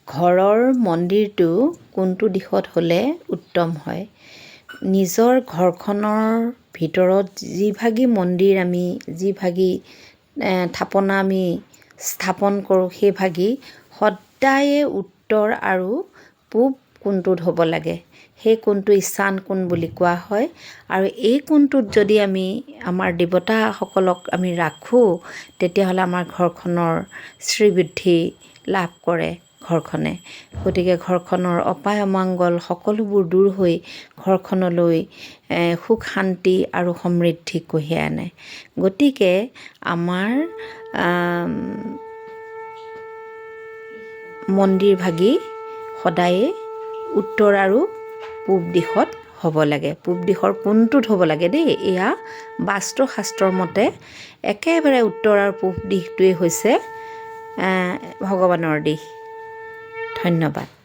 ঘৰৰ মন্দিৰটো কোনটো দিশত হ'লে উত্তম হয়? নিজৰ ঘৰখনৰ ভিতৰত যিভাগি মন্দিৰ যিভাগি থাপনা আমি স্থাপন কৰোঁ, সেইভাগি সদায়ে উত্তৰ আৰু পূব কোণটোত হ'ব লাগে। সেই কোণটো ঈশান কোণ বুলি কোৱা হয়। আৰু এই কোণটোত যদি আমি আমাৰ দেৱতাসকলক আমি ৰাখোঁ, তেতিয়াহ'লে আমাৰ ঘৰখনৰ শ্ৰীবৃদ্ধি লাভ কৰে ঘৰখনে। গতিকে ঘৰখনৰ অপায় অমংগল সকলোবোৰ দূৰ হৈ ঘৰখনলৈ সুখ শান্তি আৰু সমৃদ্ধি কঢ়িয়াই আনে। গতিকে আমাৰ মন্দিৰভাগি সদায়ে উত্তৰ আৰু পূব দিশত হ'ব লাগে। পূব দিশৰ কোণটোত হ'ব লাগে দেই। এয়া বাস্তুশাস্ত্ৰৰ মতে একেবাৰে উত্তৰ আৰু পূব দিশটোৱেই হৈছে ভগৱানৰ দিশ। ধন্যবাদ।